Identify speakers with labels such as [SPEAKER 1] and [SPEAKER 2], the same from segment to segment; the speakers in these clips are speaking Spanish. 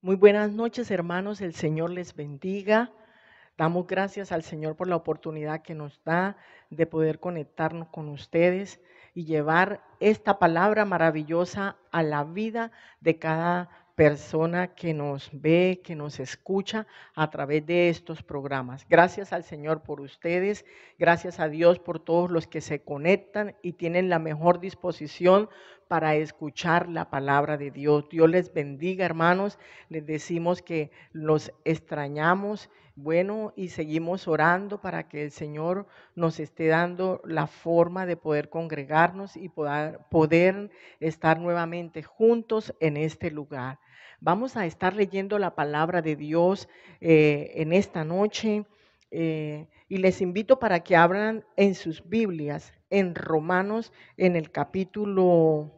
[SPEAKER 1] Muy buenas noches, hermanos. El Señor les bendiga. Damos gracias al Señor por la oportunidad que nos da de poder conectarnos con ustedes y llevar esta palabra maravillosa a la vida de cada persona que nos ve, que nos escucha a través de estos programas. Gracias al Señor por ustedes, gracias a Dios por todos los que se conectan y tienen la mejor disposición para escuchar la palabra de Dios. Dios les bendiga, hermanos. Les decimos que los extrañamos. Bueno, y seguimos orando para que el Señor nos esté dando la forma de poder congregarnos y poder estar nuevamente juntos en este lugar. Vamos a estar leyendo la palabra de Dios en esta noche y les invito para que abran en sus Biblias, en Romanos, en el capítulo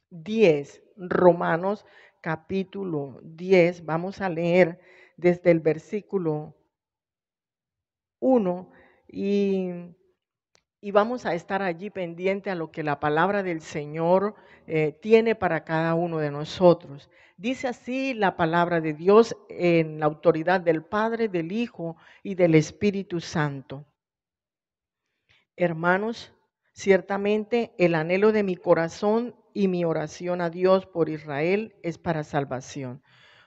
[SPEAKER 1] 10, Romanos capítulo 10, vamos a leer desde el versículo 1 y, y vamos a estar allí pendiente a lo que la palabra del Señor tiene para cada uno de nosotros. Dice así la palabra de Dios en la autoridad del Padre, del Hijo y del Espíritu Santo. Hermanos, ciertamente el anhelo de mi corazón y mi oración a Dios por Israel es para salvación,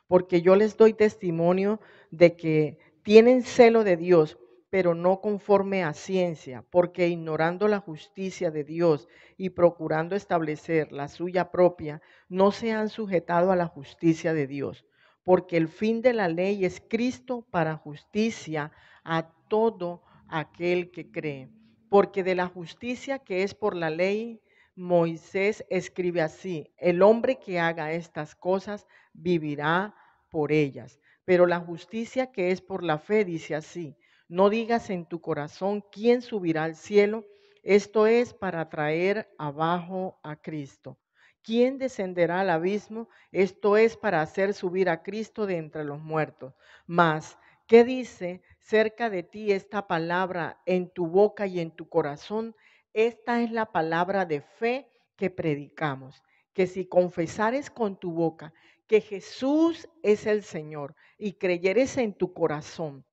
[SPEAKER 1] porque yo les doy testimonio de que tienen celo de Dios, pero no conforme a ciencia, porque ignorando la justicia de Dios y procurando establecer la suya propia, no se han sujetado a la justicia de Dios, porque el fin de la ley es Cristo para justicia a todo aquel que cree. Porque de la justicia que es por la ley, Moisés escribe así: el hombre que haga estas cosas vivirá por ellas. Pero la justicia que es por la fe dice así: no digas en tu corazón quién subirá al cielo, esto es para traer abajo a Cristo. ¿Quién descenderá al abismo? Esto es para hacer subir a Cristo de entre los muertos. Mas, ¿qué dice cerca de ti esta palabra en tu boca y en tu corazón? Esta es la palabra de fe que predicamos, que si confesares con tu boca que Jesús es el Señor y creyeres en tu corazón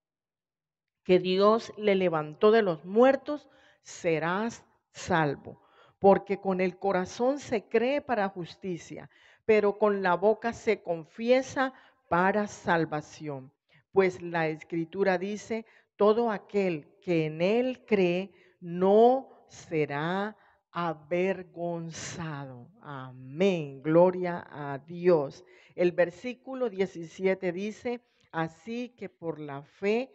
[SPEAKER 1] que Dios le levantó de los muertos, serás salvo. Porque con el corazón se cree para justicia, pero con la boca se confiesa para salvación. Pues la Escritura dice: todo aquel que en Él cree no será avergonzado. Amén. Gloria a Dios. El versículo 17 dice: así que por la fe,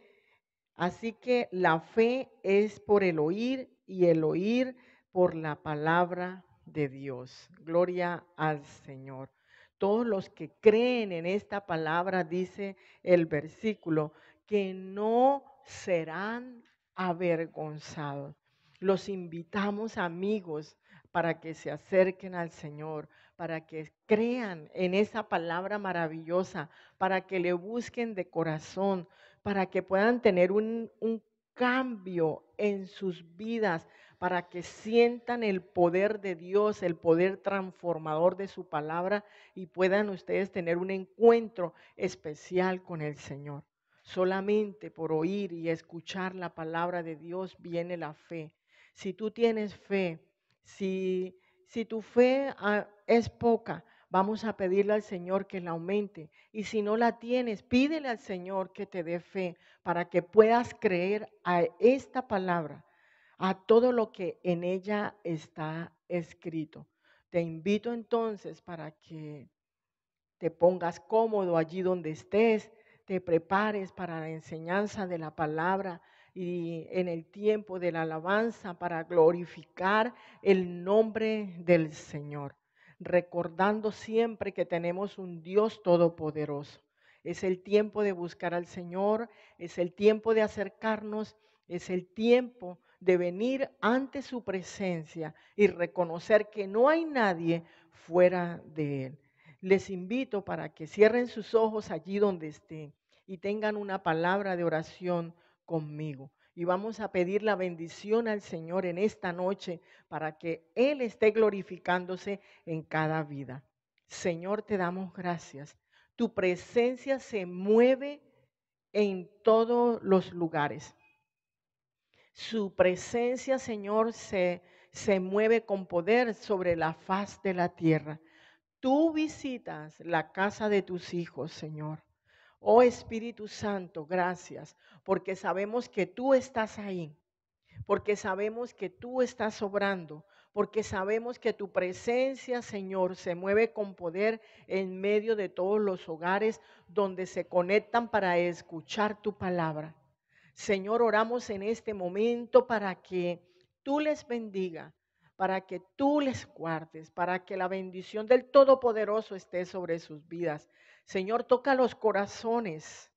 [SPEAKER 1] así que la fe es por el oír y el oír por la palabra de Dios. Gloria al Señor. Todos los que creen en esta palabra, dice el versículo, que no serán avergonzados. Los invitamos, amigos, para que se acerquen al Señor, para que crean en esa palabra maravillosa, para que le busquen de corazón, para que puedan tener un cambio en sus vidas, para que sientan el poder de Dios, el poder transformador de su palabra y puedan ustedes tener un encuentro especial con el Señor. Solamente por oír y escuchar la palabra de Dios viene la fe. Si tú tienes fe, si tu fe es poca, vamos a pedirle al Señor que la aumente. Y si no la tienes, pídele al Señor que te dé fe para que puedas creer a esta palabra, a todo lo que en ella está escrito. Te invito entonces para que te pongas cómodo allí donde estés, te prepares para la enseñanza de la palabra y en el tiempo de la alabanza para glorificar el nombre del Señor, recordando siempre que tenemos un Dios todopoderoso. Es el tiempo de buscar al Señor, es el tiempo de acercarnos, es el tiempo de venir ante su presencia y reconocer que no hay nadie fuera de Él. Les invito para que cierren sus ojos allí donde estén y tengan una palabra de oración conmigo. Y vamos a pedir la bendición al Señor en esta noche para que Él esté glorificándose en cada vida. Señor, te damos gracias. Tu presencia se mueve en todos los lugares. Su presencia, Señor, se mueve con poder sobre la faz de la tierra. Tú visitas la casa de tus hijos, Señor. Oh Espíritu Santo, gracias, porque sabemos que tú estás ahí, porque sabemos que tú estás obrando, porque sabemos que tu presencia, Señor, se mueve con poder en medio de todos los hogares donde se conectan para escuchar tu palabra. Señor, oramos en este momento para que tú les bendiga, para que tú les guardes, para que la bendición del Todopoderoso esté sobre sus vidas. Señor, toca los corazones.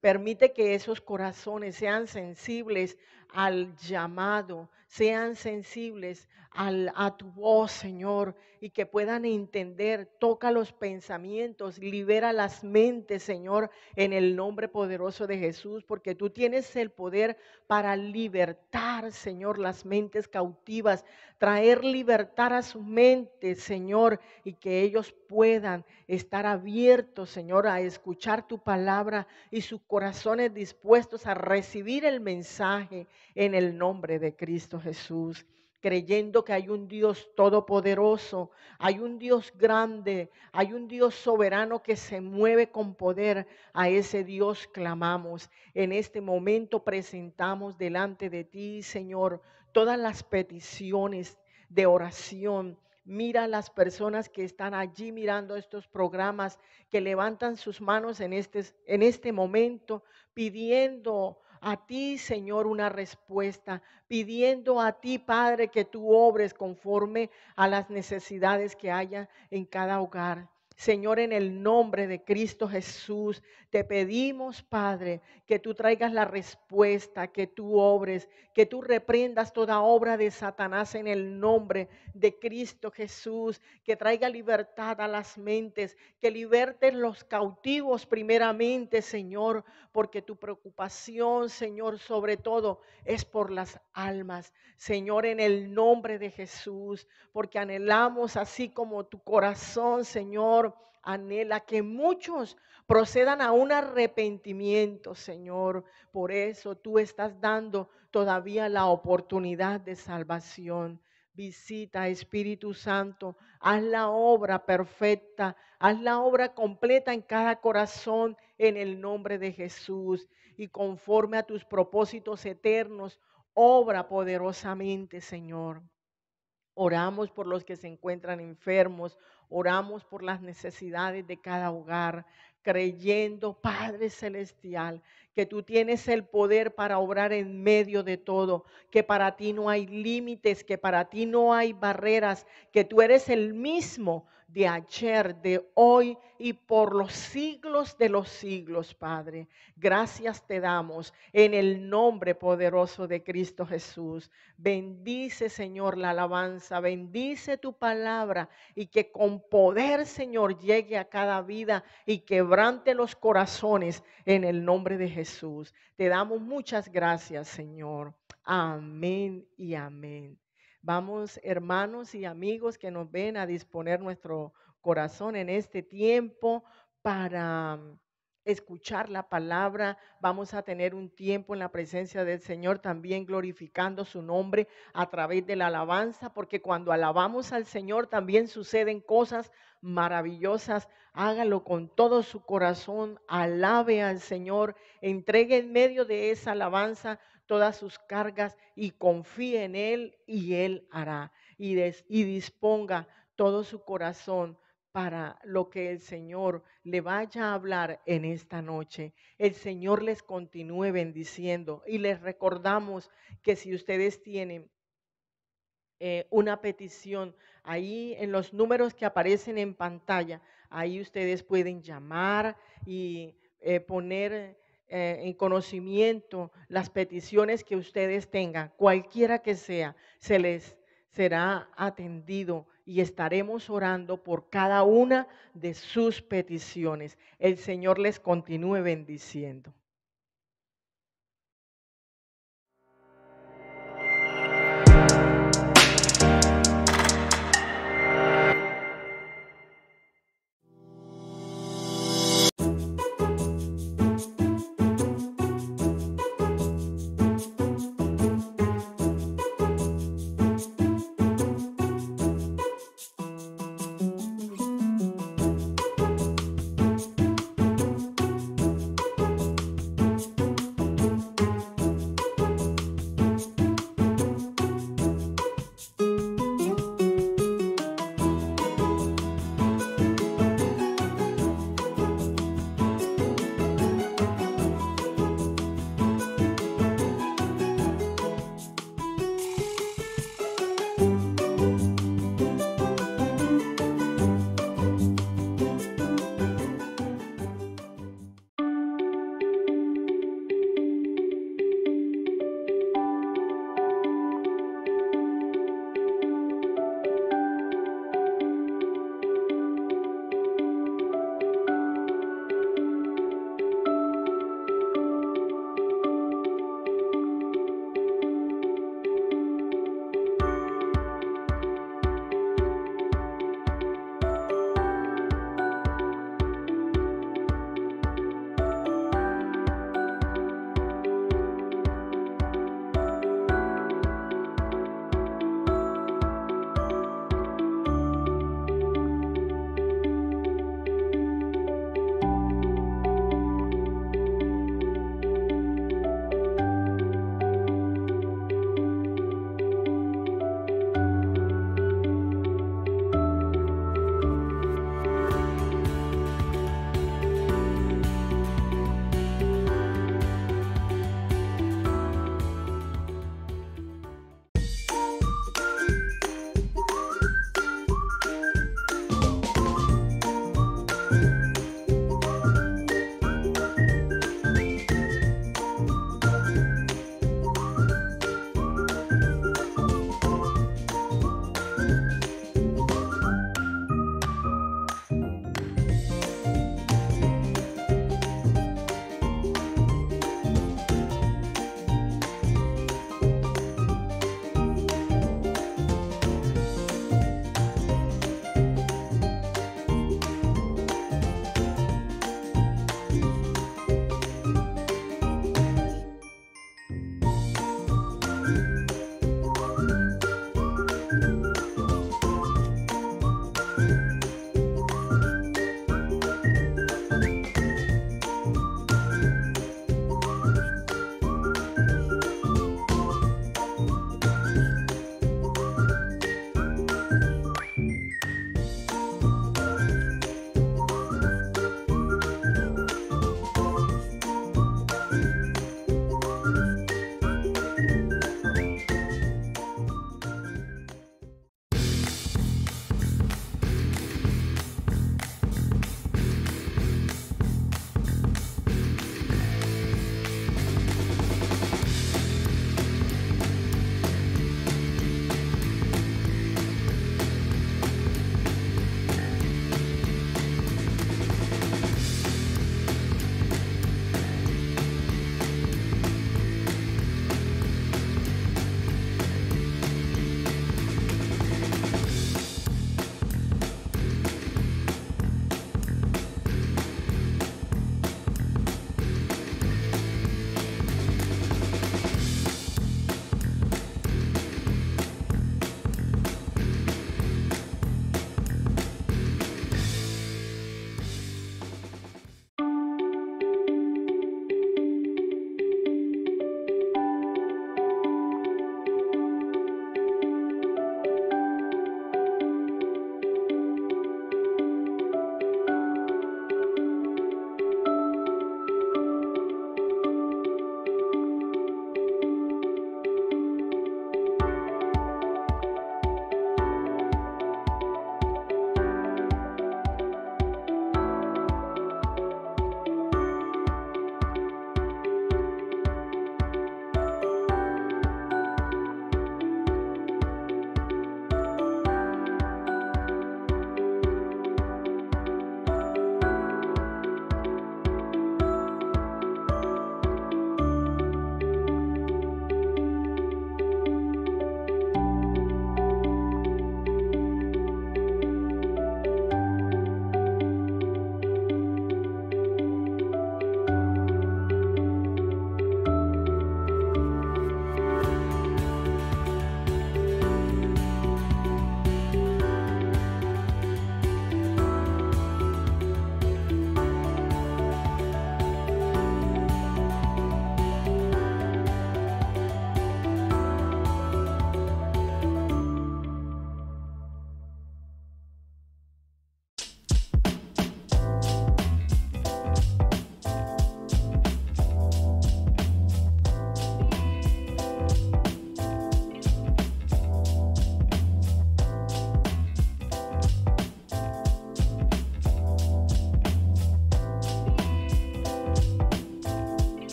[SPEAKER 1] Permite que esos corazones sean sensibles al llamado, sean sensibles a tu voz, Señor, y que puedan entender. Toca los pensamientos, libera las mentes, Señor, en el nombre poderoso de Jesús, porque tú tienes el poder para libertar, Señor, las mentes cautivas, traer libertad a sus mentes, Señor, y que ellos puedan estar abiertos, Señor, a escuchar tu palabra y sus corazones dispuestos a recibir el mensaje en el nombre de Cristo Jesús, creyendo que hay un Dios todopoderoso, hay un Dios grande, hay un Dios soberano que se mueve con poder. A ese Dios clamamos. En este momento presentamos delante de ti, Señor, todas las peticiones de oración. Mira a las personas que están allí mirando estos programas, que levantan sus manos en este momento, pidiendo a ti, Señor, una respuesta, pidiendo a ti, Padre, que tú obres conforme a las necesidades que haya en cada hogar. Señor, en el nombre de Cristo Jesús, te pedimos, Padre, que tú traigas la respuesta, que tú obres, que tú reprendas toda obra de Satanás en el nombre de Cristo Jesús, que traiga libertad a las mentes, que libertes los cautivos primeramente, Señor, porque tu preocupación, Señor, sobre todo es por las almas. Señor, en el nombre de Jesús, porque anhelamos así como tu corazón, Señor, anhela que muchos procedan a un arrepentimiento, Señor. Por eso tú estás dando todavía la oportunidad de salvación. Visita, Espíritu Santo, haz la obra perfecta, haz la obra completa en cada corazón en el nombre de Jesús, y conforme a tus propósitos eternos, obra poderosamente, Señor. Oramos por los que se encuentran enfermos, oramos por las necesidades de cada hogar, creyendo, Padre Celestial, que tú tienes el poder para obrar en medio de todo, que para ti no hay límites, que para ti no hay barreras, que tú eres el mismo de ayer, de hoy y por los siglos de los siglos, Padre. Gracias te damos en el nombre poderoso de Cristo Jesús. Bendice, Señor, la alabanza, bendice tu palabra y que con poder, Señor, llegue a cada vida y quebrante los corazones en el nombre de Jesús. Te damos muchas gracias, Señor. Amén y amén. Vamos, hermanos y amigos que nos ven, a disponer nuestro corazón en este tiempo para escuchar la palabra. Vamos a tener un tiempo en la presencia del Señor, también glorificando su nombre a través de la alabanza, porque cuando alabamos al Señor también suceden cosas maravillosas. Hágalo con todo su corazón, alabe al Señor, entregue en medio de esa alabanza todas sus cargas y confíe en Él, y Él hará. Y disponga todo su corazón para lo que el Señor le vaya a hablar en esta noche. El Señor les continúe bendiciendo, y les recordamos que si ustedes tienen una petición, ahí en los números que aparecen en pantalla, ahí ustedes pueden llamar y poner en conocimiento las peticiones que ustedes tengan, cualquiera que sea, se les será atendido y estaremos orando por cada una de sus peticiones. El Señor les continúe bendiciendo.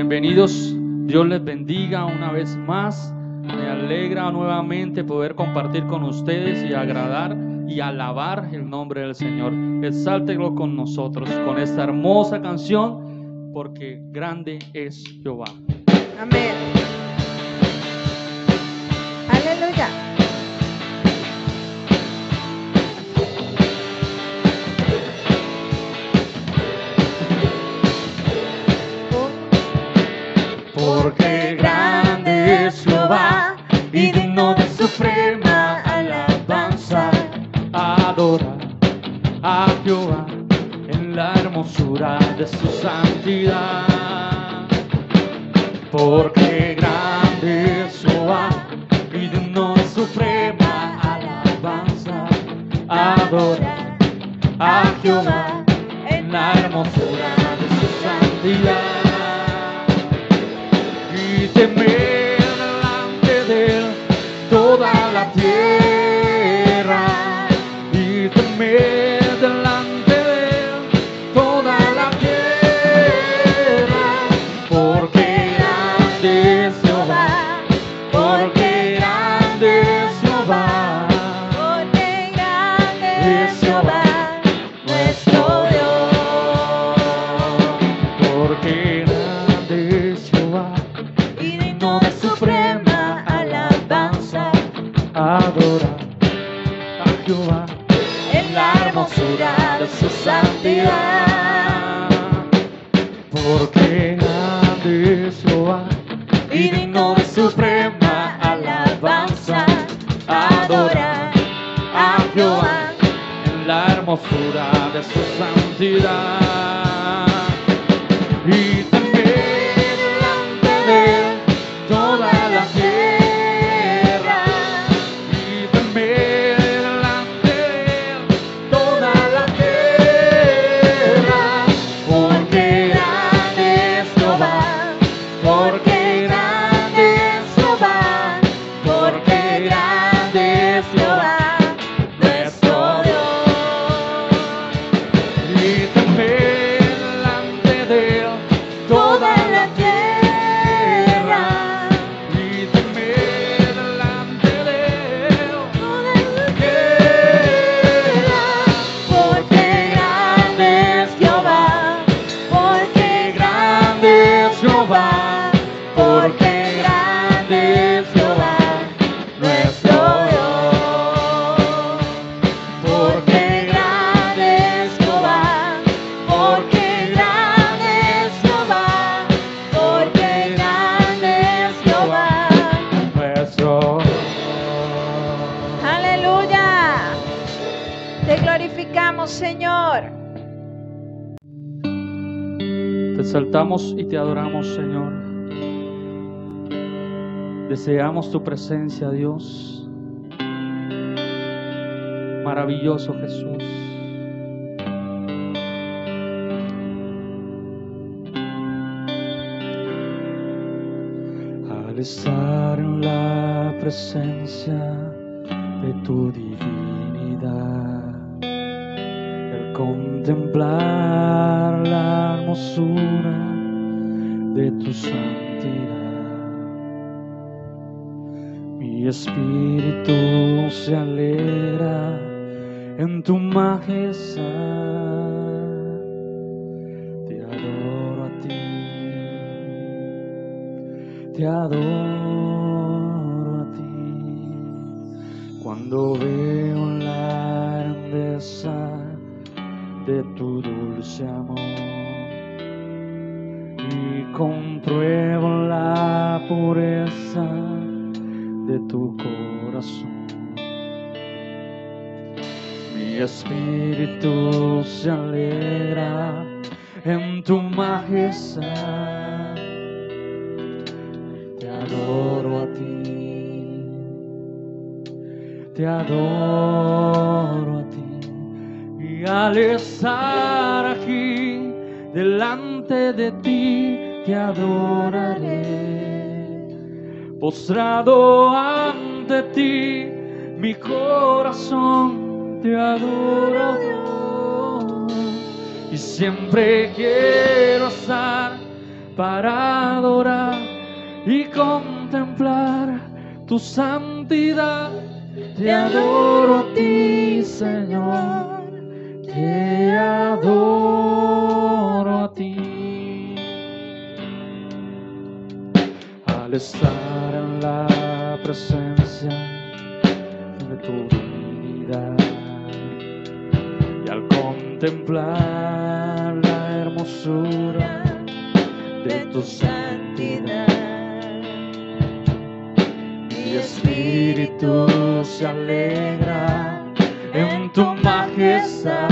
[SPEAKER 2] Bienvenidos, Dios les bendiga una vez más. Me alegra nuevamente poder compartir con ustedes y agradar y alabar el nombre del Señor. Exáltelo con nosotros, con esta hermosa canción, porque grande es Jehová.
[SPEAKER 1] Amén. Aleluya.
[SPEAKER 2] Porque grande es Jehová y digno de suprema alabanza. Adora a Jehová en la hermosura de su santidad. Porque grande es Jehová y digno de suprema alabanza. Adora a Jehová en la hermosura de su santidad. Y temer delante de él toda la tierra, y temer delante de él toda la tierra, porque grande es Jehová, porque grande es Jehová,
[SPEAKER 3] Porque grande es Jehová, nuestro Dios.
[SPEAKER 2] porque grande es Jehová,
[SPEAKER 3] Y digno de suprema alabanza,
[SPEAKER 2] adora a Jehová
[SPEAKER 3] en la hermosura de su santidad.
[SPEAKER 2] porque grande es Jehová
[SPEAKER 3] Y digno de suprema alabanza, adora a Jehová.
[SPEAKER 2] en la hermosura de su santidad. Y temer delante de él toda la tierra, y temer delante de él toda la tierra, porque grande es Jehová, porque grande es Jehová, porque grande es Jehová,
[SPEAKER 3] Nuestro Dios.
[SPEAKER 2] y temer delante de él
[SPEAKER 3] Toda la tierra,
[SPEAKER 2] y temer delante de él
[SPEAKER 3] toda la tierra, porque grande es Jehová, porque grande es Jehová, porque grande es Jehová, nuestro Dios. Porque grande es Jehová, porque grande es Jehová, porque grande es Jehová.
[SPEAKER 2] nuestro.
[SPEAKER 3] Aleluya. Te glorificamos, Señor.
[SPEAKER 2] Te exaltamos y te adoramos, Señor. Deseamos tu presencia, Dios. Maravilloso Jesús. Al estar en la presencia de tu divinidad, al contemplar la hermosura de tu santidad, mi espíritu se alegra en tu majestad. Te adoro a ti, te adoro a ti. Cuando veo la grandeza de tu dulce amor y compruebo la pureza de tu corazón, mi espíritu se alegra en tu majestad. Te adoro a ti, te adoro a ti, y al estar aquí delante de ti te adoraré. Postrado ante ti, mi corazón te adora, Dios, y siempre quiero estar para adorar y contemplar tu santidad. Te adoro a ti, Señor, te adoro a ti. Al estar en la presencia de tu divinidad y al contemplar la hermosura de tu santidad, mi espíritu se alegra en tu majestad.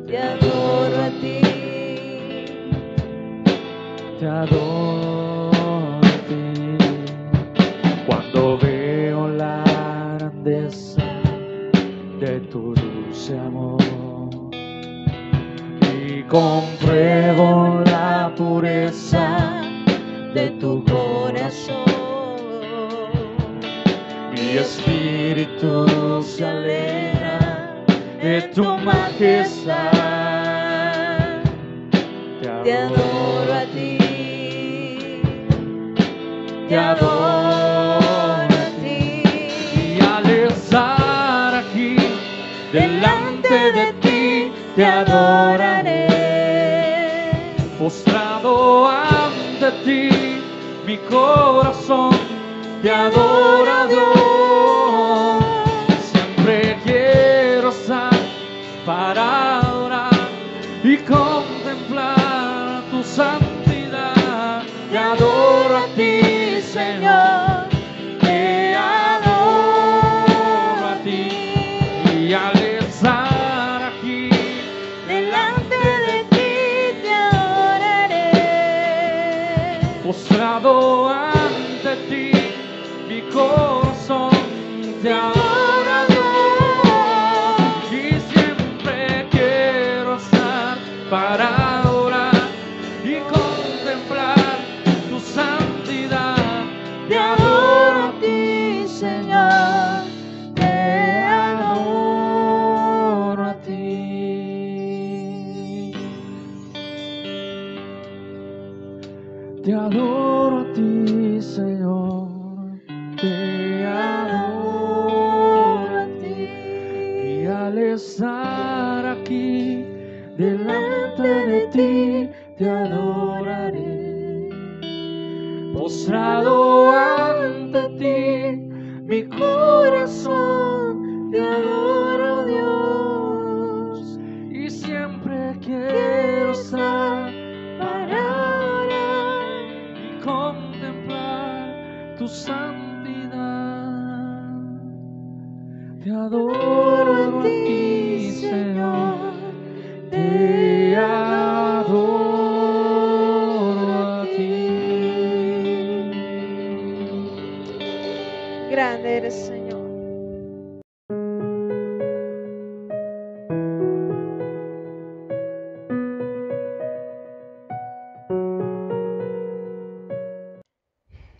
[SPEAKER 3] Te adoro a ti.
[SPEAKER 2] Te adoro a ti. Cuando veo la grandeza de tu dulce amor y compruebo la pureza de tu corazón, mi espíritu se alegra de tu majestad.
[SPEAKER 3] Te adoro a ti.
[SPEAKER 2] Te adoro a ti. Y al estar aquí delante de ti, te adoraré. Postrado ante ti, mi corazón te adora, Dios. Siempre quiero estar para adorar y contemplar tu santidad. Te adoro a ti, Señor, te adoro a ti. Y al estar aquí
[SPEAKER 3] Delante de ti te adoraré.
[SPEAKER 2] postrado ante ti, mi corazón te adora, Dios. Y siempre quiero estar para adorar y contemplar tu santidad. Te adoro a ti,
[SPEAKER 3] Señor, te
[SPEAKER 2] adoro a ti. Te adoro a ti, Señor, te adoro a ti. Y al estar aquí delante de ti, te adoraré. Postrado ante ti, mi corazón te adoro, Dios. Y siempre quiero estar para adorar y contemplar tu santidad. Te adoro a ti, Señor, te adoro a ti.
[SPEAKER 3] grande eres, Señor.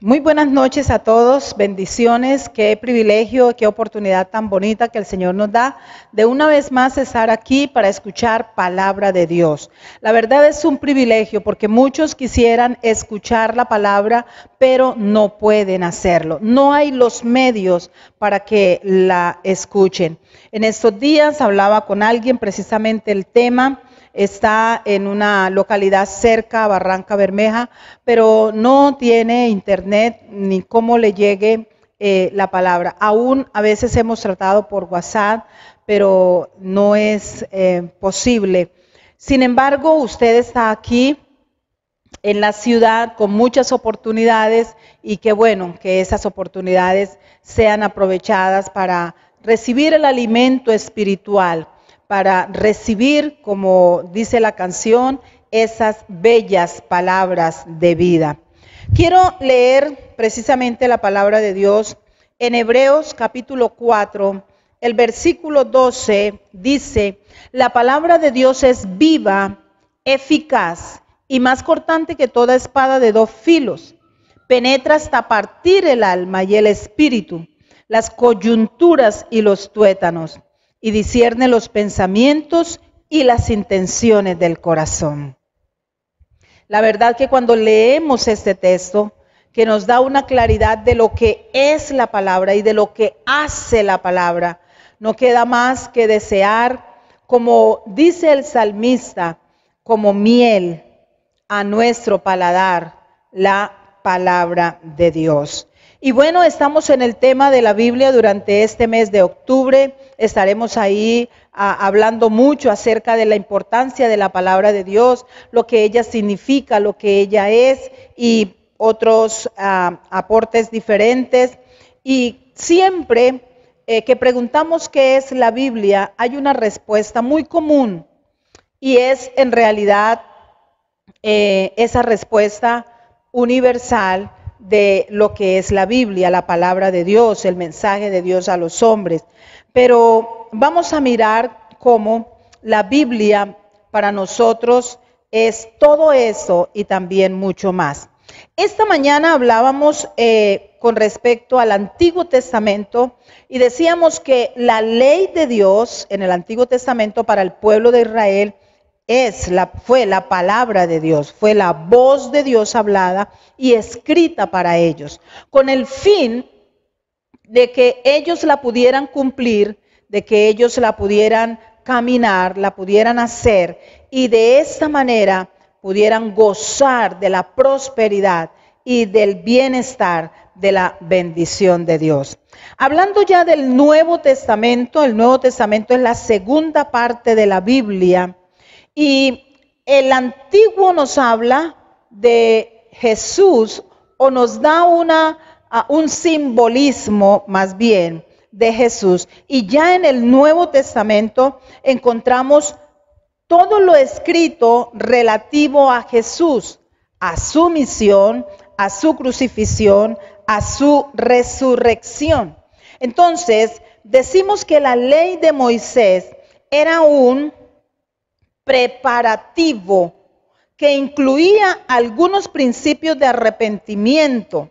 [SPEAKER 4] Muy buenas noches a todos, bendiciones, qué privilegio, qué oportunidad tan bonita que el Señor nos da de una vez más estar aquí para escuchar palabra de Dios. La verdad es un privilegio porque muchos quisieran escuchar la palabra, pero no pueden hacerlo. No hay los medios para que la escuchen. En estos días hablaba con alguien precisamente el tema. Está en una localidad cerca a Barranca Bermeja, pero no tiene internet ni cómo le llegue la palabra. Aún a veces hemos tratado por WhatsApp, pero no es posible. Sin embargo, usted está aquí en la ciudad con muchas oportunidades y qué bueno que esas oportunidades sean aprovechadas para recibir el alimento espiritual, para recibir, como dice la canción, esas bellas palabras de vida. Quiero leer precisamente la palabra de Dios en Hebreos capítulo 4, el versículo 12 dice: la palabra de Dios es viva, eficaz y más cortante que toda espada de dos filos. Penetra hasta partir el alma y el espíritu, las coyunturas y los tuétanos, y discierne los pensamientos y las intenciones del corazón. La verdad que cuando leemos este texto, que nos da una claridad de lo que es la palabra y de lo que hace la palabra, no queda más que desear, como dice el salmista, como miel a nuestro paladar, la palabra de Dios. Y bueno, estamos en el tema de la Biblia durante este mes de octubre. Estaremos ahí hablando mucho acerca de la importancia de la palabra de Dios, lo que ella significa, lo que ella es y otros aportes diferentes. Y siempre que preguntamos qué es la Biblia, hay una respuesta muy común y es en realidad esa respuesta universal de lo que es la Biblia, la palabra de Dios, el mensaje de Dios a los hombres. Pero vamos a mirar cómo la Biblia para nosotros es todo eso y también mucho más. Esta mañana hablábamos con respecto al Antiguo Testamento y decíamos que la ley de Dios en el Antiguo Testamento para el pueblo de Israel fue la palabra de Dios, fue la voz de Dios hablada y escrita para ellos, con el fin de que ellos la pudieran cumplir, de que ellos la pudieran caminar, la pudieran hacer y de esta manera pudieran gozar de la prosperidad y del bienestar de la bendición de Dios. Hablando ya del Nuevo Testamento, el Nuevo Testamento es la segunda parte de la Biblia. Y el Antiguo nos habla de Jesús o nos da un simbolismo más bien de Jesús. Y ya en el Nuevo Testamento encontramos todo lo escrito relativo a Jesús, a su misión, a su crucifixión, a su resurrección. Entonces, decimos que la ley de Moisés era un preparativo que incluía algunos principios de arrepentimiento,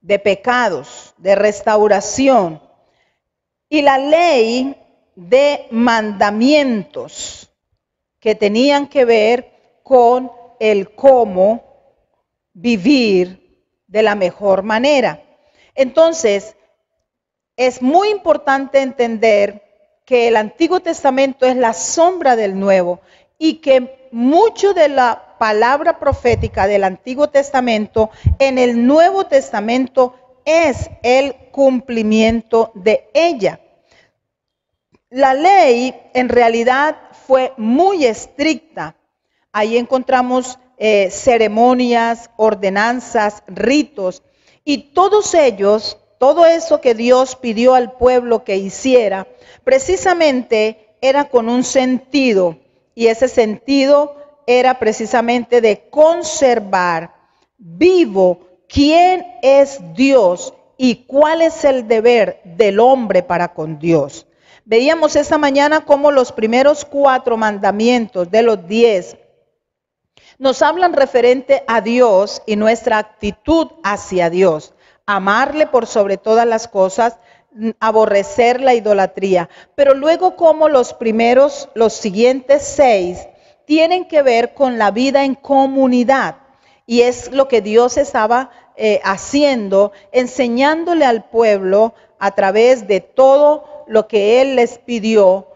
[SPEAKER 4] de pecados, de restauración, y la ley de mandamientos que tenían que ver con el cómo vivir de la mejor manera. Entonces, es muy importante entender que el Antiguo Testamento es la sombra del Nuevo y que mucho de la palabra profética del Antiguo Testamento en el Nuevo Testamento es el cumplimiento de ella. La ley en realidad fue muy estricta. Ahí encontramos ceremonias, ordenanzas, ritos y todos ellos, todo eso que Dios pidió al pueblo que hiciera, precisamente era con un sentido, y ese sentido era precisamente de conservar vivo quién es Dios y cuál es el deber del hombre para con Dios. Veíamos esta mañana cómo los primeros 4 mandamientos de los 10 nos hablan referente a Dios y nuestra actitud hacia Dios. Amarle por sobre todas las cosas, aborrecer la idolatría. Pero luego como los siguientes 6 tienen que ver con la vida en comunidad. Y es lo que Dios estaba haciendo, enseñándole al pueblo a través de todo lo que Él les pidió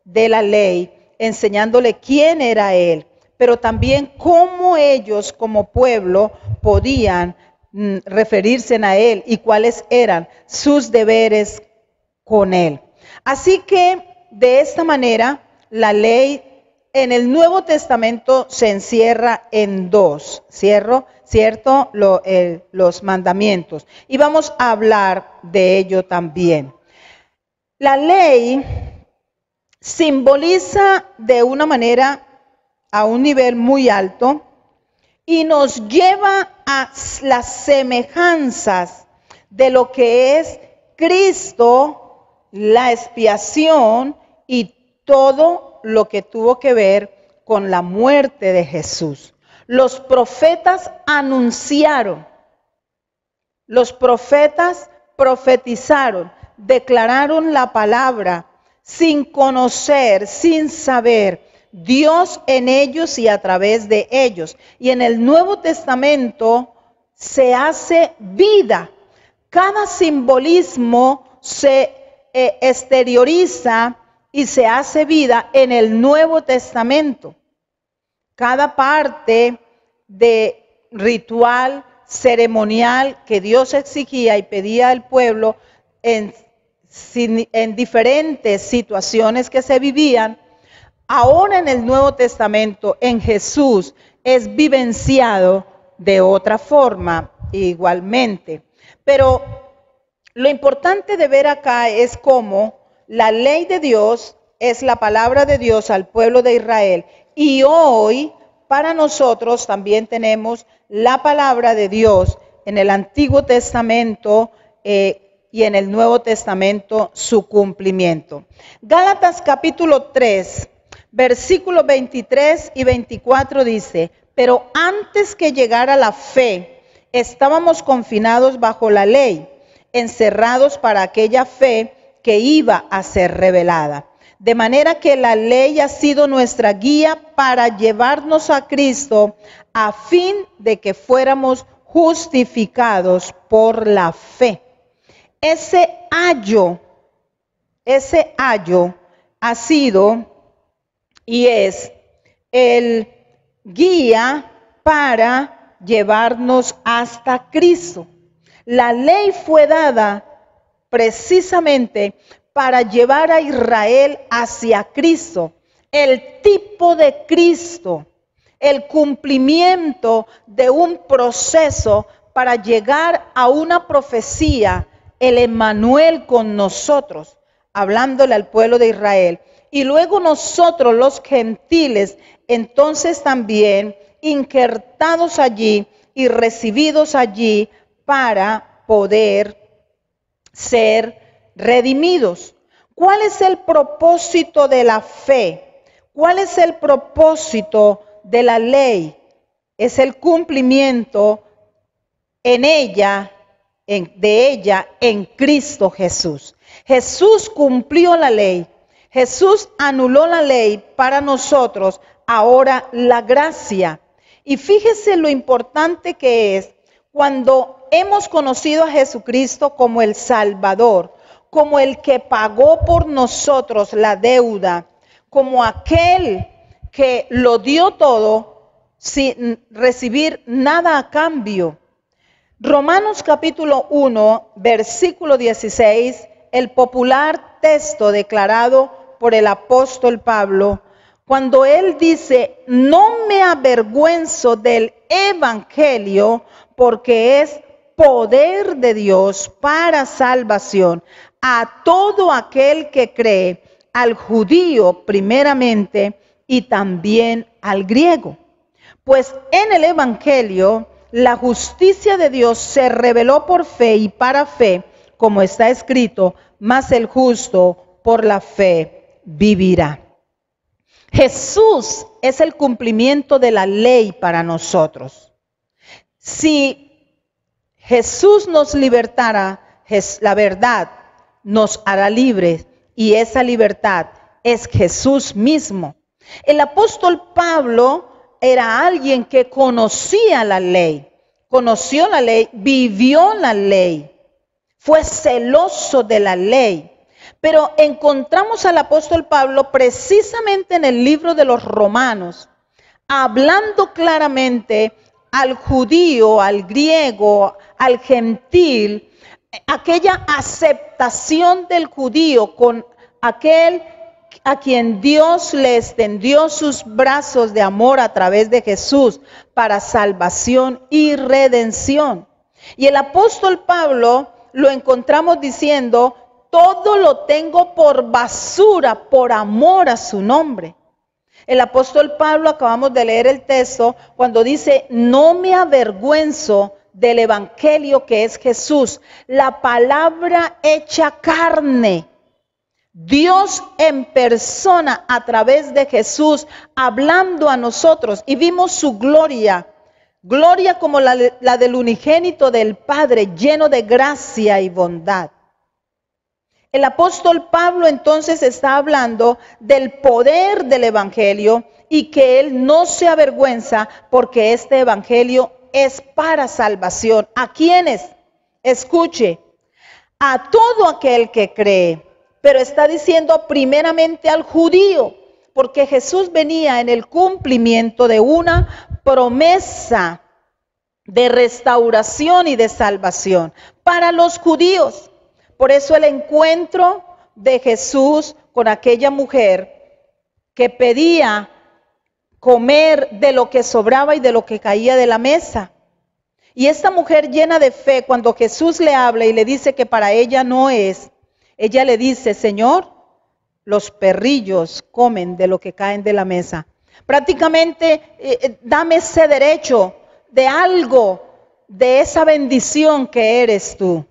[SPEAKER 4] de la ley, enseñándole quién era Él, pero también cómo ellos como pueblo podían referirse a Él y cuáles eran sus deberes con Él. Así que de esta manera la ley en el Nuevo Testamento se encierra en 2, ¿cierto? Los mandamientos. Y vamos a hablar de ello también. La ley simboliza de una manera a un nivel muy alto y nos lleva a las semejanzas de lo que es Cristo, la expiación y todo lo que tuvo que ver con la muerte de Jesús. Los profetas anunciaron, los profetas profetizaron, declararon la palabra sin conocer, sin saber Dios en ellos y a través de ellos. Y en el Nuevo Testamento se hace vida. Cada simbolismo se exterioriza y se hace vida en el Nuevo Testamento. Cada parte de ritual, ceremonial que Dios exigía y pedía al pueblo en diferentes situaciones que se vivían, ahora en el Nuevo Testamento, en Jesús, es vivenciado de otra forma igualmente. Pero lo importante de ver acá es cómo la ley de Dios es la palabra de Dios al pueblo de Israel. Y hoy, para nosotros, también tenemos la palabra de Dios en el Antiguo Testamento y en el Nuevo Testamento su cumplimiento. Gálatas capítulo 3, versículos 23 y 24 dice: pero antes que llegara la fe, estábamos confinados bajo la ley, encerrados para aquella fe que iba a ser revelada. De manera que la ley ha sido nuestra guía para llevarnos a Cristo, a fin de que fuéramos justificados por la fe. Ese ayo ha sido y es el guía para llevarnos hasta Cristo. La ley fue dada precisamente para llevar a Israel hacia Cristo, el tipo de Cristo, el cumplimiento de un proceso para llegar a una profecía, el Emmanuel con nosotros, hablándole al pueblo de Israel. Y luego nosotros los gentiles, entonces también injertados allí y recibidos allí para poder ser redimidos. ¿Cuál es el propósito de la fe? ¿Cuál es el propósito de la ley? Es el cumplimiento de ella en Cristo Jesús. Jesús cumplió la ley. Jesús anuló la ley para nosotros, ahora la gracia. Y fíjese lo importante que es cuando hemos conocido a Jesucristo como el Salvador, como el que pagó por nosotros la deuda, como aquel que lo dio todo sin recibir nada a cambio. Romanos capítulo 1, versículo 16, el popular texto declarado por el apóstol Pablo, cuando él dice: no me avergüenzo del evangelio, porque es poder de Dios para salvación a todo aquel que cree, al judío primeramente y también al griego. Pues en el evangelio la justicia de Dios se reveló por fe y para fe, como está escrito: mas el justo por la fe vivirá. Jesús es el cumplimiento de la ley para nosotros. Si Jesús nos libertara, la verdad nos hará libres, y esa libertad es Jesús mismo. El apóstol Pablo era alguien que conocía la ley, conoció la ley, vivió la ley, fue celoso de la ley. Pero encontramos al apóstol Pablo precisamente en el libro de los Romanos, hablando claramente al judío, al griego, al gentil, aquella aceptación del judío con aquel a quien Dios le extendió sus brazos de amor a través de Jesús para salvación y redención. Y el apóstol Pablo lo encontramos diciendo: todo lo tengo por basura por amor a su nombre. El apóstol Pablo, acabamos de leer el texto, cuando dice: no me avergüenzo del evangelio que es Jesús, la palabra hecha carne. Dios en persona a través de Jesús hablando a nosotros, y vimos su gloria, gloria como la del unigénito del Padre, lleno de gracia y bondad. El apóstol Pablo entonces está hablando del poder del evangelio y que él no se avergüenza porque este evangelio es para salvación. ¿A quiénes? Escuche, a todo aquel que cree, pero está diciendo primeramente al judío, porque Jesús venía en el cumplimiento de una promesa de restauración y de salvación para los judíos. Por eso el encuentro de Jesús con aquella mujer que pedía comer de lo que sobraba y de lo que caía de la mesa. Y esta mujer llena de fe, cuando Jesús le habla y le dice que para ella no es, ella le dice, Señor, los perrillos comen de lo que caen de la mesa. Prácticamente, dame ese derecho de algo, de esa bendición que eres tú.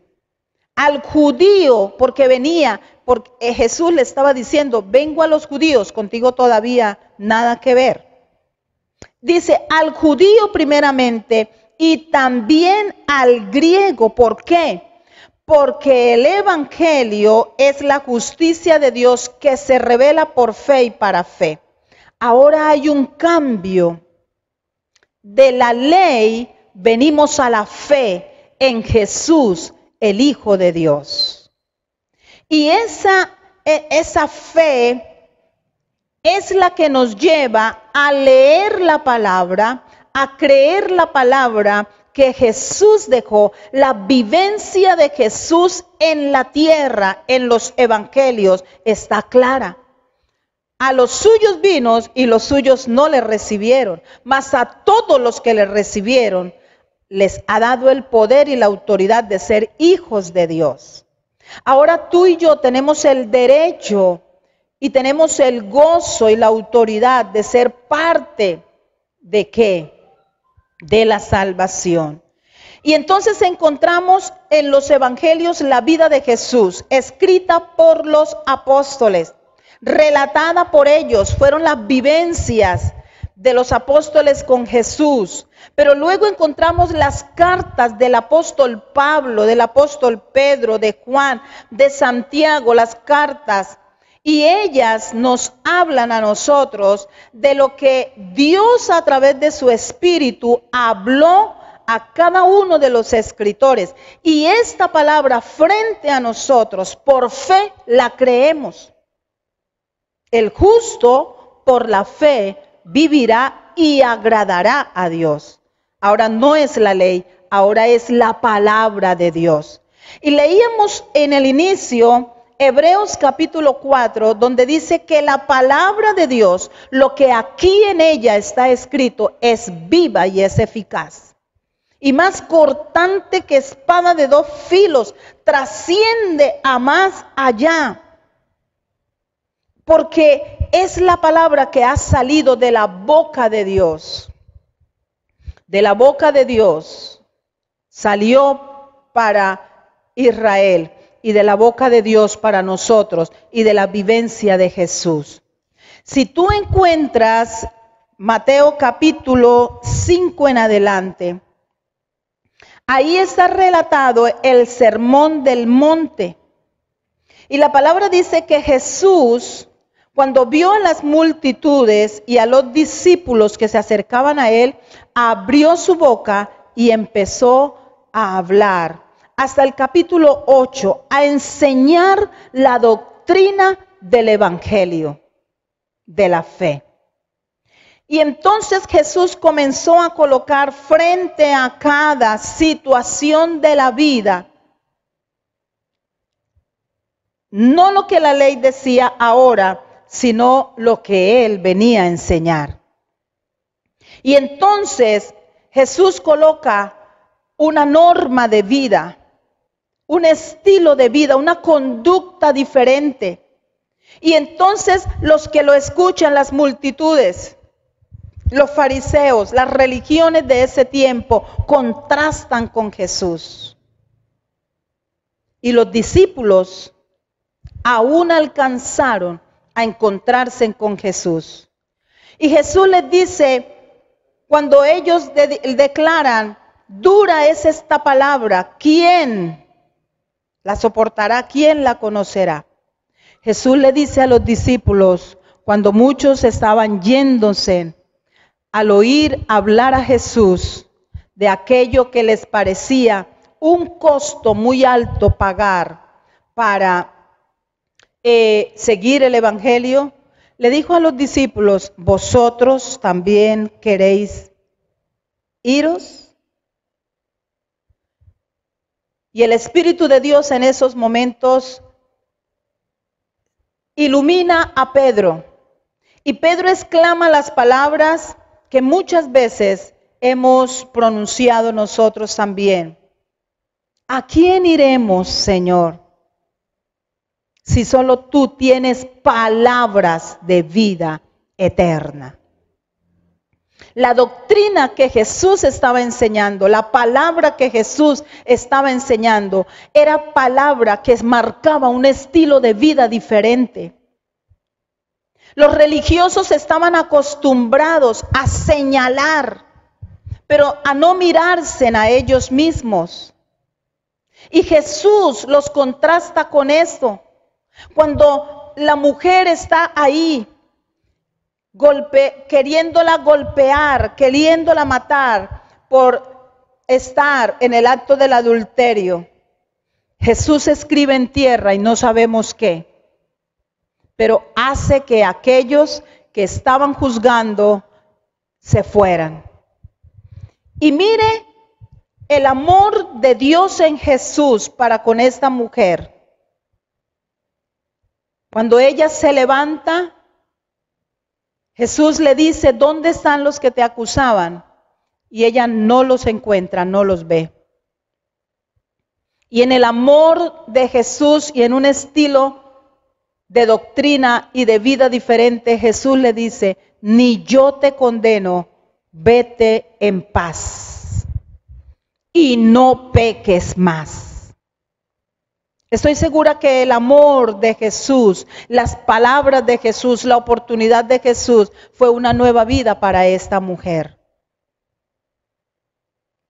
[SPEAKER 4] Al judío, porque venía, porque Jesús le estaba diciendo, vengo a los judíos, contigo todavía nada que ver. Dice, al judío primeramente y también al griego. ¿Por qué? Porque el evangelio es la justicia de Dios que se revela por fe y para fe. Ahora hay un cambio. De la ley venimos a la fe en Jesús, el Hijo de Dios. Y esa fe es la que nos lleva a leer la palabra, a creer la palabra que Jesús dejó, la vivencia de Jesús en la tierra, en los evangelios, está clara. A los suyos vino y los suyos no le recibieron, mas a todos los que le recibieron les ha dado el poder y la autoridad de ser hijos de Dios. Ahora tú y yo tenemos el derecho y tenemos el gozo y la autoridad de ser parte ¿de qué? De la salvación. Y entonces encontramos en los evangelios la vida de Jesús, escrita por los apóstoles, relatada por ellos, fueron las vivencias de los apóstoles con Jesús. Pero luego encontramos las cartas del apóstol Pablo, del apóstol Pedro, de Juan, de Santiago, las cartas. Y ellas nos hablan a nosotros de lo que Dios a través de su Espíritu habló a cada uno de los escritores. Y esta palabra frente a nosotros, por fe, la creemos. El justo por la fe vivirá y agradará a Dios. Ahora no es la ley, ahora es la palabra de Dios. Y leíamos en el inicio Hebreos capítulo 4, donde dice que la palabra de Dios, lo que aquí en ella está escrito, es viva y es eficaz. Y más cortante que espada de dos filos, trasciende a más allá. Porque es la palabra que ha salido de la boca de Dios. De la boca de Dios salió para Israel y de la boca de Dios para nosotros y de la vivencia de Jesús. Si tú encuentras Mateo capítulo 5 en adelante, ahí está relatado el sermón del monte. Y la palabra dice que Jesús, cuando vio a las multitudes y a los discípulos que se acercaban a él, abrió su boca y empezó a hablar. Hasta el capítulo 8, a enseñar la doctrina del evangelio, de la fe. Y entonces Jesús comenzó a colocar frente a cada situación de la vida, no lo que la ley decía ahora, sino lo que él venía a enseñar. Y entonces Jesús coloca una norma de vida, un estilo de vida, una conducta diferente. Y entonces los que lo escuchan, las multitudes, los fariseos, las religiones de ese tiempo, contrastan con Jesús. Y los discípulos aún alcanzaron a encontrarse con Jesús. Y Jesús les dice, cuando ellos declaran, dura es esta palabra, ¿quién ¿La soportará? ¿Quién la conocerá? Jesús le dice a los discípulos, cuando muchos estaban yéndose, al oír hablar a Jesús de aquello que les parecía un costo muy alto pagar para seguir el evangelio, le dijo a los discípulos, ¿vosotros también queréis iros? Y el Espíritu de Dios en esos momentos ilumina a Pedro. Y Pedro exclama las palabras que muchas veces hemos pronunciado nosotros también. ¿A quién iremos, Señor? Si solo tú tienes palabras de vida eterna. La doctrina que Jesús estaba enseñando, la palabra que Jesús estaba enseñando, era palabra que marcaba un estilo de vida diferente. Los religiosos estaban acostumbrados a señalar, pero a no mirarse a ellos mismos. Y Jesús los contrasta con esto. Cuando la mujer está ahí, queriéndola golpear, queriéndola matar por estar en el acto del adulterio, Jesús escribe en tierra y no sabemos qué, pero hace que aquellos que estaban juzgando se fueran. Y mire el amor de Dios en Jesús para con esta mujer. Cuando ella se levanta, Jesús le dice, ¿dónde están los que te acusaban? Y ella no los encuentra, no los ve. Y en el amor de Jesús y en un estilo de doctrina y de vida diferente, Jesús le dice, ni yo te condeno, vete en paz y no peques más. Estoy segura que el amor de Jesús, las palabras de Jesús, la oportunidad de Jesús fue una nueva vida para esta mujer.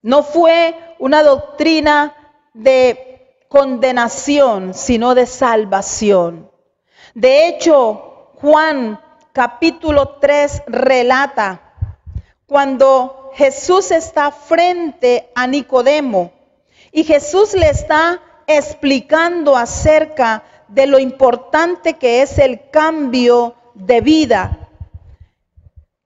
[SPEAKER 4] No fue una doctrina de condenación, sino de salvación. De hecho, Juan capítulo 3 relata cuando Jesús está frente a Nicodemo y Jesús le está explicando acerca de lo importante que es el cambio de vida,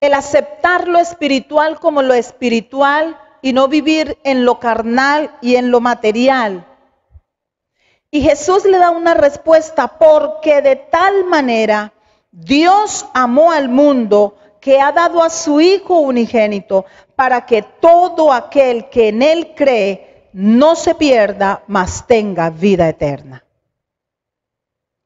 [SPEAKER 4] el aceptar lo espiritual como lo espiritual y no vivir en lo carnal y en lo material. Y Jesús le da una respuesta, porque de tal manera Dios amó al mundo que ha dado a su Hijo unigénito para que todo aquel que en Él cree no se pierda, mas tenga vida eterna.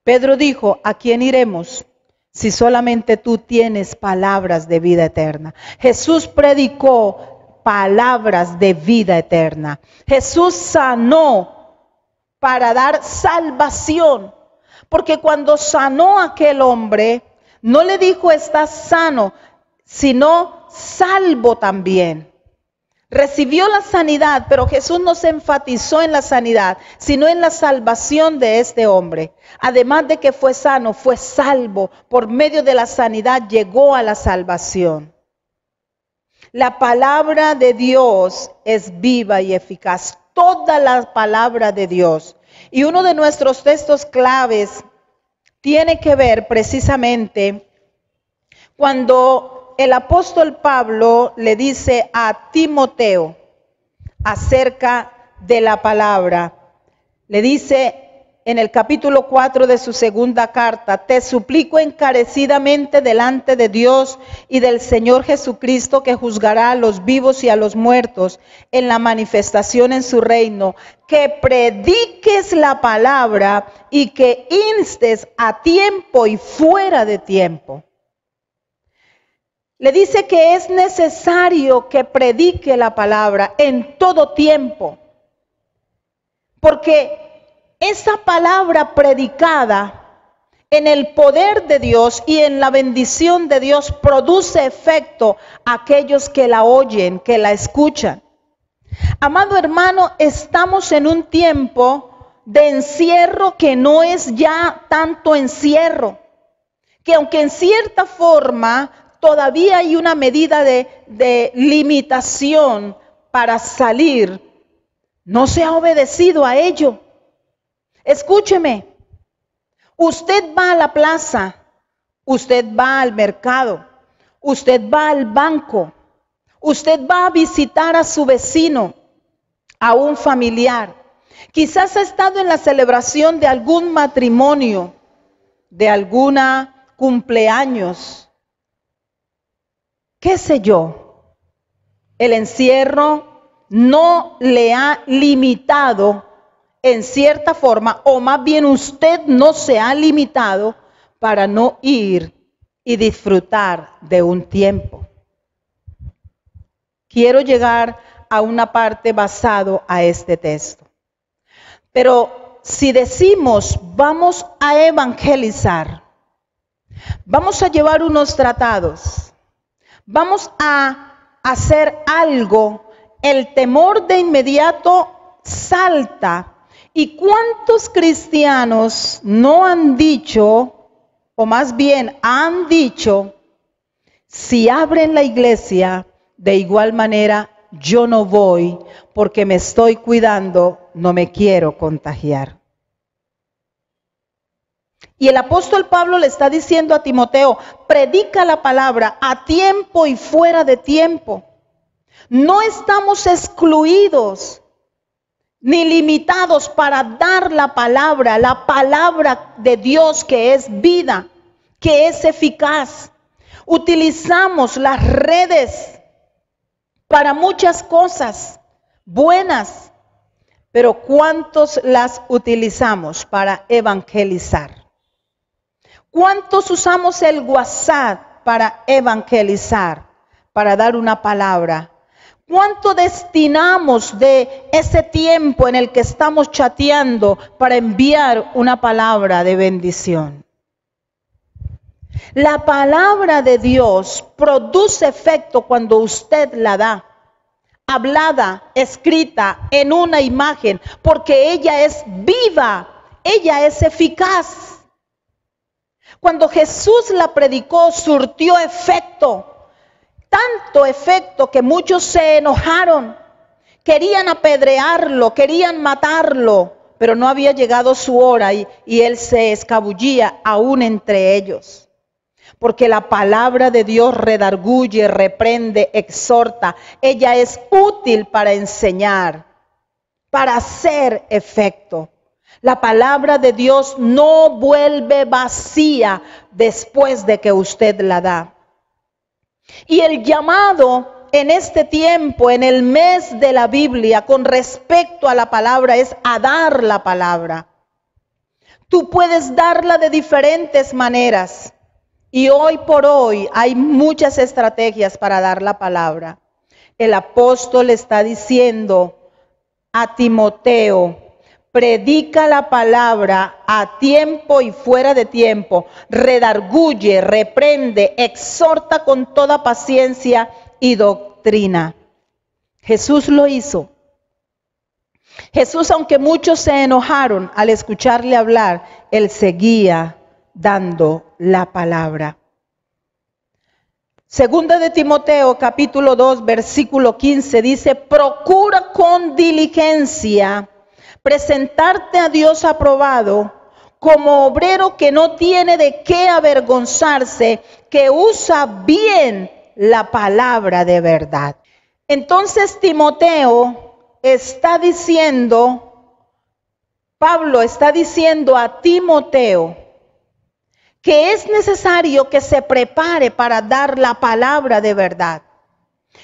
[SPEAKER 4] Pedro dijo, ¿a quién iremos si solamente tú tienes palabras de vida eterna? Jesús predicó palabras de vida eterna. Jesús sanó para dar salvación, porque cuando sanó a aquel hombre, no le dijo estás sano, sino salvo también. Recibió la sanidad, pero Jesús no se enfatizó en la sanidad, sino en la salvación de este hombre. Además de que fue sano, fue salvo. Por medio de la sanidad llegó a la salvación. La palabra de Dios es viva y eficaz. Toda la palabra de Dios. Y uno de nuestros textos claves tiene que ver precisamente cuando el apóstol Pablo le dice a Timoteo acerca de la palabra. Le dice en el capítulo 4 de su segunda carta, te suplico encarecidamente delante de Dios y del Señor Jesucristo, que juzgará a los vivos y a los muertos en la manifestación en su reino, que prediques la palabra y que instes a tiempo y fuera de tiempo. Le dice que es necesario que predique la palabra en todo tiempo, porque esa palabra predicada en el poder de Dios y en la bendición de Dios produce efecto a aquellos que la oyen, que la escuchan. Amado hermano, estamos en un tiempo de encierro que no es ya tanto encierro, que aunque en cierta forma todavía hay una medida de limitación para salir, no se ha obedecido a ello. Escúcheme, usted va a la plaza, usted va al mercado, usted va al banco, usted va a visitar a su vecino, a un familiar. Quizás ha estado en la celebración de algún matrimonio, de alguna cumpleaños, qué sé yo. El encierro no le ha limitado en cierta forma, o más bien usted no se ha limitado para no ir y disfrutar de un tiempo. Quiero llegar a una parte basado a este texto. Pero si decimos vamos a evangelizar, vamos a llevar unos tratados, vamos a hacer algo, el temor de inmediato salta. ¿Y cuántos cristianos no han dicho, o más bien han dicho, si abren la iglesia, de igual manera yo no voy porque me estoy cuidando, no me quiero contagiar? Y el apóstol Pablo le está diciendo a Timoteo, predica la palabra a tiempo y fuera de tiempo. No estamos excluidos ni limitados para dar la palabra de Dios que es vida, que es eficaz. Utilizamos las redes para muchas cosas buenas, pero ¿cuántos las utilizamos para evangelizar? ¿Cuántos usamos el WhatsApp para evangelizar, para dar una palabra? ¿Cuánto destinamos de ese tiempo en el que estamos chateando para enviar una palabra de bendición? La palabra de Dios produce efecto cuando usted la da, hablada, escrita, en una imagen, porque ella es viva, ella es eficaz. Cuando Jesús la predicó, surtió efecto. Tanto efecto que muchos se enojaron, querían apedrearlo, querían matarlo, pero no había llegado su hora y él se escabullía aún entre ellos. Porque la palabra de Dios redarguye, reprende, exhorta. Ella es útil para enseñar, para hacer efecto. La palabra de Dios no vuelve vacía después de que usted la da. Y el llamado en este tiempo, en el mes de la Biblia, con respecto a la palabra, es a dar la palabra. Tú puedes darla de diferentes maneras. Y hoy por hoy hay muchas estrategias para dar la palabra. El apóstol está diciendo a Timoteo, predica la palabra a tiempo y fuera de tiempo, redarguye, reprende, exhorta con toda paciencia y doctrina. Jesús lo hizo. Jesús, aunque muchos se enojaron al escucharle hablar, él seguía dando la palabra. Segunda de Timoteo, capítulo 2, versículo 15, dice, procura con diligencia presentarte a Dios aprobado, como obrero que no tiene de qué avergonzarse, que usa bien la palabra de verdad. Entonces Timoteo está diciendo, Pablo está diciendo a Timoteo, que es necesario que se prepare para dar la palabra de verdad.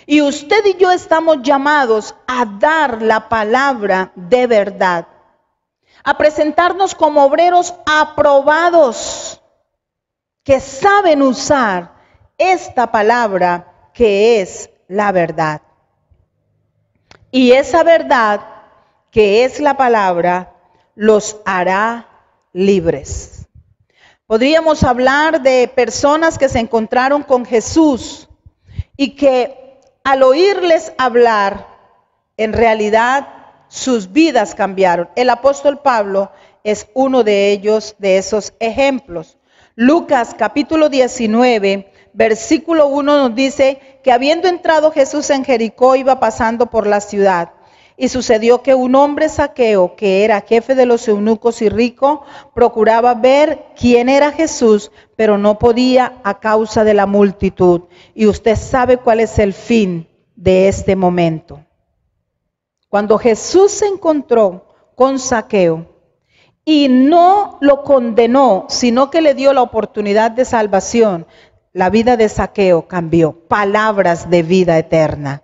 [SPEAKER 4] Y usted y yo estamos llamados a dar la palabra de verdad, a presentarnos como obreros aprobados, que saben usar esta palabra que es la verdad. Y esa verdad, que es la palabra, los hará libres. Podríamos hablar de personas que se encontraron con Jesús y que al oírles hablar, en realidad sus vidas cambiaron. El apóstol Pablo es uno de ellos, de esos ejemplos. Lucas capítulo 19, versículo 1 nos dice que habiendo entrado Jesús en Jericó, iba pasando por la ciudad. Y sucedió que un hombre Zaqueo, que era jefe de los eunucos y rico, procuraba ver quién era Jesús, pero no podía a causa de la multitud. Y usted sabe cuál es el fin de este momento. Cuando Jesús se encontró con Zaqueo y no lo condenó, sino que le dio la oportunidad de salvación, la vida de Zaqueo cambió. Palabras de vida eterna.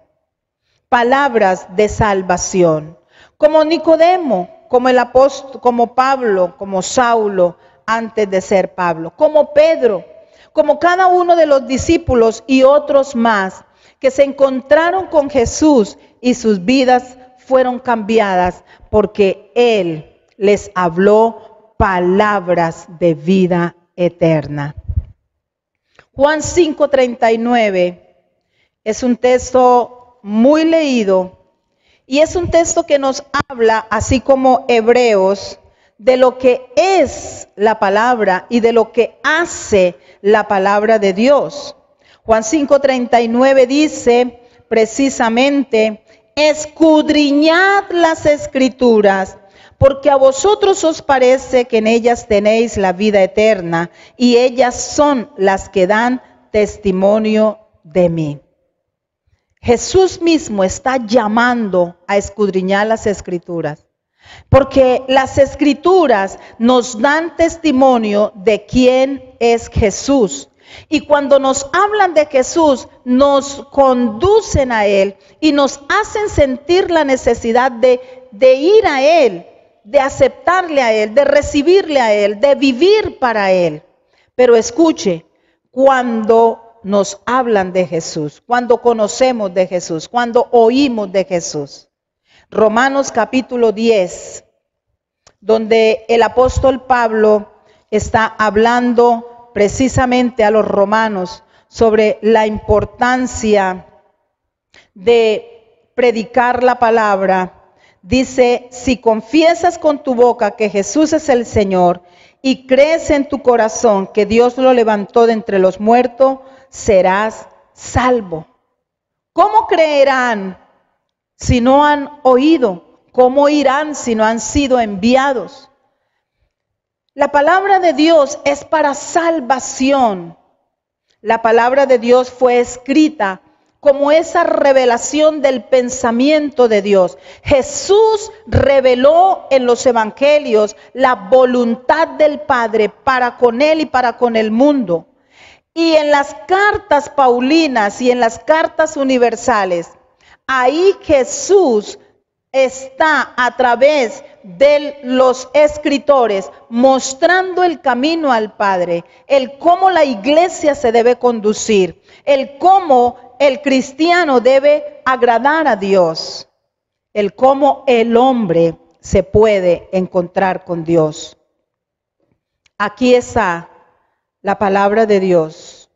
[SPEAKER 4] Palabras de salvación, como Nicodemo, como el apóstol, como Pablo, como Saulo antes de ser Pablo, como Pedro, como cada uno de los discípulos y otros más que se encontraron con Jesús y sus vidas fueron cambiadas porque Él les habló palabras de vida eterna. Juan 5:39 es un texto muy leído y es un texto que nos habla, así como Hebreos, de lo que es la palabra y de lo que hace la palabra de Dios. Juan 5:39 dice precisamente: escudriñad las escrituras, porque a vosotros os parece que en ellas tenéis la vida eterna, y ellas son las que dan testimonio de mí. Jesús mismo está llamando a escudriñar las escrituras, porque las escrituras nos dan testimonio de quién es Jesús. Y cuando nos hablan de Jesús, nos conducen a Él y nos hacen sentir la necesidad de ir a Él, de aceptarle a Él, de recibirle a Él, de vivir para Él. Pero escuche, cuando nos hablan de Jesús, cuando conocemos de Jesús, cuando oímos de Jesús. Romanos capítulo 10, donde el apóstol Pablo está hablando precisamente a los romanos sobre la importancia de predicar la palabra. Dice: si confiesas con tu boca que Jesús es el Señor y crees en tu corazón que Dios lo levantó de entre los muertos, serás salvo. ¿Cómo creerán si no han oído? ¿Cómo irán si no han sido enviados? La palabra de Dios es para salvación. La palabra de Dios fue escrita como esa revelación del pensamiento de Dios. Jesús reveló en los evangelios la voluntad del Padre para con Él y para con el mundo. Y en las cartas paulinas y en las cartas universales, ahí Jesús está a través de los escritores mostrando el camino al Padre, el cómo la iglesia se debe conducir, el cómo el cristiano debe agradar a Dios, el cómo el hombre se puede encontrar con Dios. Aquí está la palabra de Dios.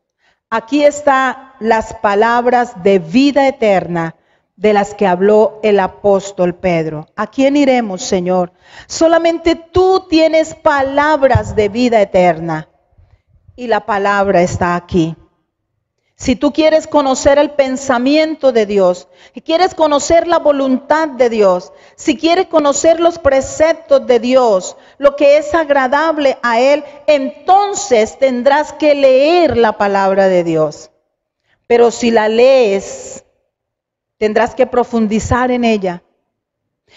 [SPEAKER 4] Aquí están las palabras de vida eterna de las que habló el apóstol Pedro. ¿A quién iremos, Señor? Solamente tú tienes palabras de vida eterna y la palabra está aquí. Si tú quieres conocer el pensamiento de Dios, si quieres conocer la voluntad de Dios, si quieres conocer los preceptos de Dios, lo que es agradable a Él, entonces tendrás que leer la palabra de Dios. Pero si la lees, tendrás que profundizar en ella.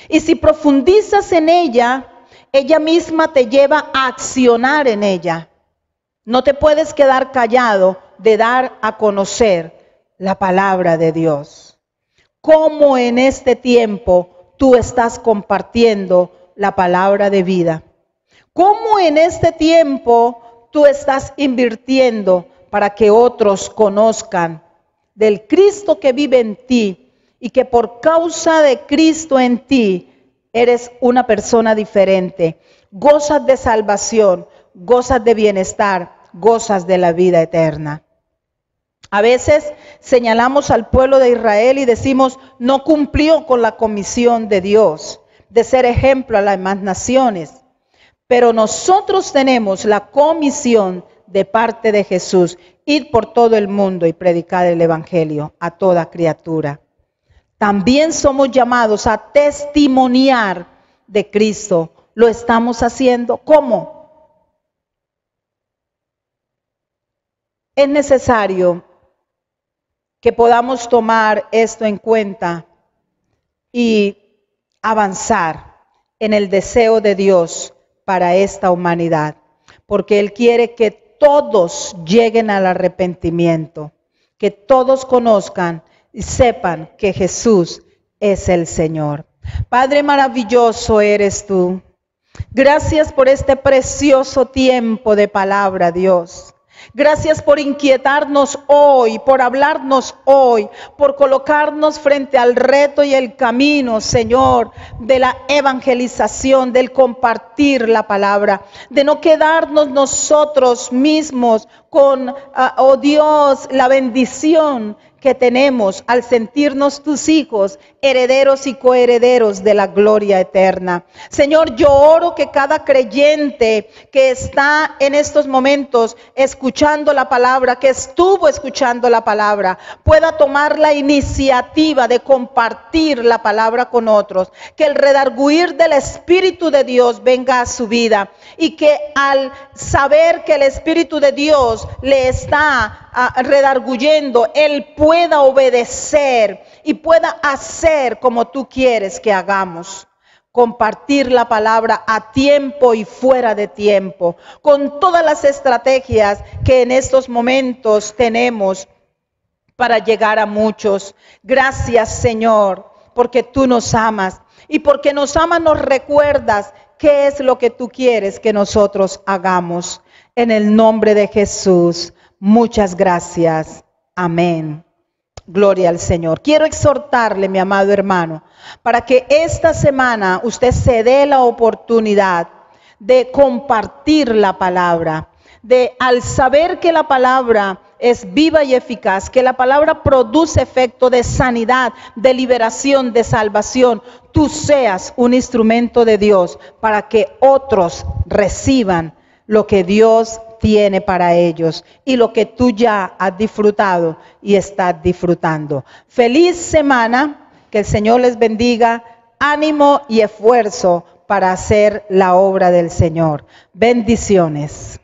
[SPEAKER 4] Y si profundizas en ella, ella misma te lleva a accionar en ella. No te puedes quedar callado de dar a conocer la palabra de Dios. ¿Cómo en este tiempo tú estás compartiendo la palabra de vida? ¿Cómo en este tiempo tú estás invirtiendo para que otros conozcan del Cristo que vive en ti y que por causa de Cristo en ti eres una persona diferente? Gozas de salvación, gozas de bienestar, gozas de la vida eterna. A veces señalamos al pueblo de Israel y decimos, no cumplió con la comisión de Dios. de ser ejemplo a las demás naciones. Pero nosotros tenemos la comisión de parte de Jesús, ir por todo el mundo y predicar el evangelio a toda criatura. También somos llamados a testimoniar de Cristo. ¿Lo estamos haciendo? ¿Cómo? Es necesario que podamos tomar esto en cuenta y avanzar en el deseo de Dios para esta humanidad, porque Él quiere que todos lleguen al arrepentimiento, que todos conozcan y sepan que Jesús es el Señor. Padre maravilloso eres tú. Gracias por este precioso tiempo de palabra, Dios. Gracias por inquietarnos hoy, por hablarnos hoy, por colocarnos frente al reto y el camino, Señor, de la evangelización, del compartir la palabra, de no quedarnos nosotros mismos con, oh Dios, la bendición que tenemos al sentirnos tus hijos, herederos y coherederos de la gloria eterna. Señor, yo oro que cada creyente que está en estos momentos escuchando la palabra, que estuvo escuchando la palabra, pueda tomar la iniciativa de compartir la palabra con otros, que el redarguir del Espíritu de Dios venga a su vida y que al saber que el Espíritu de Dios le está redarguyendo, Él pueda obedecer y pueda hacer como tú quieres que hagamos. Compartir la palabra a tiempo y fuera de tiempo, con todas las estrategias que en estos momentos tenemos para llegar a muchos. Gracias, Señor, porque tú nos amas y porque nos amas nos recuerdas qué es lo que tú quieres que nosotros hagamos. En el nombre de Jesús, muchas gracias. Amén. Gloria al Señor. Quiero exhortarle, mi amado hermano, para que esta semana usted se dé la oportunidad de compartir la palabra, de al saber que la palabra es viva y eficaz, que la palabra produce efecto de sanidad, de liberación, de salvación, tú seas un instrumento de Dios para que otros reciban lo que Dios tiene para ellos y lo que tú ya has disfrutado y estás disfrutando. Feliz semana, que el Señor les bendiga, ánimo y esfuerzo para hacer la obra del Señor. Bendiciones.